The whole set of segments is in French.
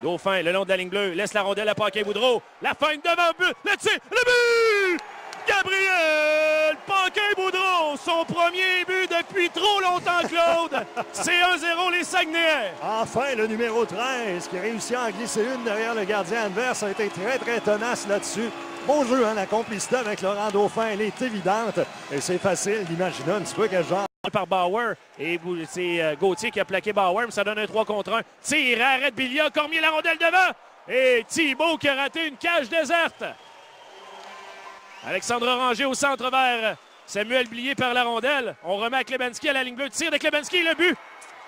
Dauphin, le long de la ligne bleue, laisse la rondelle à Paquin-Boudreau. La feinte devant le but, le tir, le but! Gabriel Paquin-Boudreau, son premier but depuis trop longtemps, Claude. C'est 1-0 les Saguenayens. Enfin, le numéro 13 qui réussit à en glisser une derrière le gardien adverse a été très tenace là-dessus. Bon jeu, hein, la complicité avec Laurent Dauphin, elle est évidente. Et c'est facile d'imaginer un petit peu quel genre. Par Bauer, et c'est Gauthier qui a plaqué Bauer, mais ça donne un 3 contre 1. Tire, arrête Bilia, Cormier la rondelle devant. Et Thibault qui a raté une cage déserte. Alexandre Ranger au centre vers Samuel Blier par la rondelle. On remet à Klebenski à la ligne bleue. Tir de Klebenski, le but.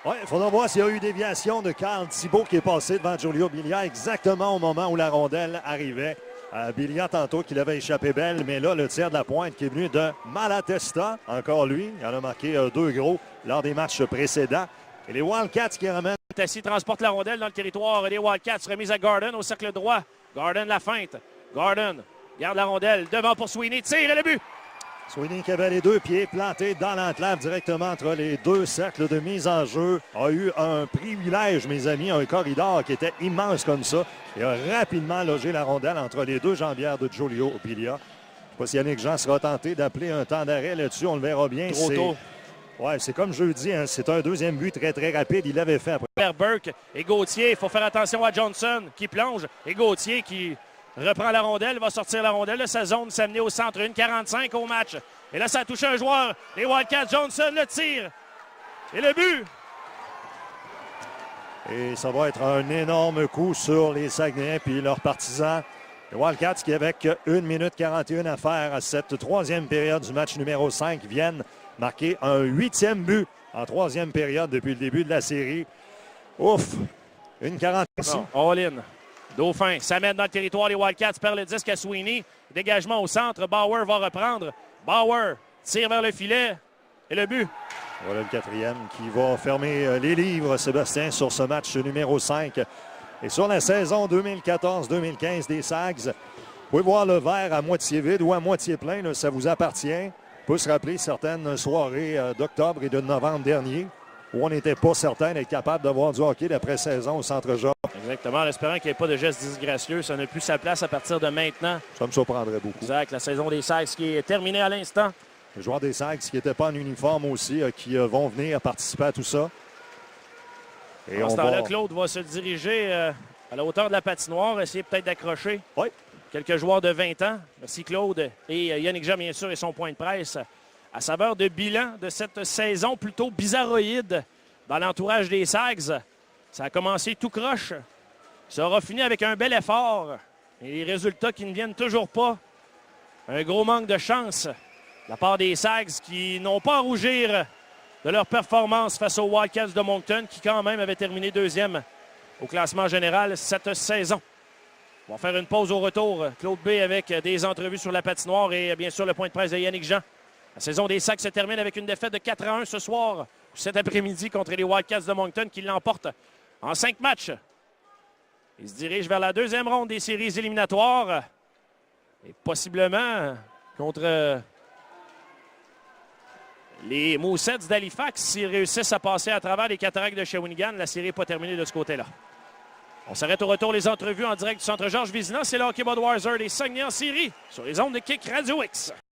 Oui, il faudra voir s'il y a eu déviation de Carl Thibault qui est passé devant Giulio Bilia exactement au moment où la rondelle arrivait. Bilia tantôt qu'il avait échappé belle, mais là, le tir de la pointe qui est venu de Malatesta. Encore lui, il en a marqué 2 gros lors des matchs précédents. Et les Wildcats qui ramènent. Tassi transporte la rondelle dans le territoire des Wildcats. Remise à Garden au cercle droit. Garden la feinte. Garden garde la rondelle devant pour Sweeney. Tire et le but. Sweeney qui avait les 2 pieds plantés dans l'enclave directement entre les 2 cercles de mise en jeu a eu un privilège, mes amis, un corridor qui était immense comme ça et a rapidement logé la rondelle entre les 2 jambières de Giulio Bilia. Je ne sais pas si Yannick Jean sera tenté d'appeler un temps d'arrêt là-dessus, on le verra bien. Trop tôt. Oui, c'est comme jeudi, hein, c'est un deuxième but très rapide, il l'avait fait après. Burke et Gauthier, il faut faire attention à Johnson qui plonge et Gauthier qui reprend la rondelle, va sortir la rondelle de sa zone, s'amener au centre, 1,45 au match. Et là, ça a touché un joueur. Les Wildcats, Johnson le tire. Et le but. Et ça va être un énorme coup sur les Saguenayens puis leurs partisans. Les Wildcats qui, avec 1 minute 41 à faire à cette 3e période du match numéro 5, viennent marquer un 8e but en 3e période depuis le début de la série. Ouf! 1,40. All-in. Dauphin s'amène dans le territoire. Les Wildcats perdent le disque à Sweeney. Dégagement au centre. Bauer va reprendre. Bauer tire vers le filet. Et le but. Voilà le 4e qui va fermer les livres, Sébastien, sur ce match numéro 5. Et sur la saison 2014-2015 des Sags, vous pouvez voir le verre à moitié vide ou à moitié plein. Là, ça vous appartient. On peut se rappeler certaines soirées d'octobre et de novembre dernier où on n'était pas certain d'être capable d'avoir du hockey d'après-saison au Centre Georges. Exactement, en espérant qu'il n'y ait pas de gestes disgracieux. Ça n'a plus sa place à partir de maintenant. Ça me surprendrait beaucoup. Exact, la saison des Sags qui est terminée à l'instant. Les joueurs des Sags qui n'étaient pas en uniforme aussi, qui vont venir participer à tout ça. Et en ce temps-là, Claude va se diriger à la hauteur de la patinoire, essayer peut-être d'accrocher quelques joueurs de 20 ans. Merci Claude. Et Yannick Jean, bien sûr, et son point de presse à saveur de bilan de cette saison plutôt bizarroïde dans l'entourage des Sags. Ça a commencé tout croche. Ça aura fini avec un bel effort. Et les résultats qui ne viennent toujours pas. Un gros manque de chance de la part des Sags qui n'ont pas à rougir de leur performance face aux Wildcats de Moncton qui quand même avaient terminé 2e au classement général cette saison. On va faire une pause au retour. Claude B avec des entrevues sur la patinoire et bien sûr le point de presse de Yannick Jean. La saison des Sags se termine avec une défaite de 4-1 ce soir, cet après-midi contre les Wildcats de Moncton qui l'emportent en 5 matchs. Ils se dirigent vers la 2e ronde des séries éliminatoires et possiblement contre les Moussets d'Halifax s'ils réussissent à passer à travers les Cataractes de Shawinigan. La série n'est pas terminée de ce côté-là. On s'arrête au retour les entrevues en direct du Centre Georges Vézina. C'est le hockey Budweiser des Saguenay en série sur les ondes de Kick Radio X.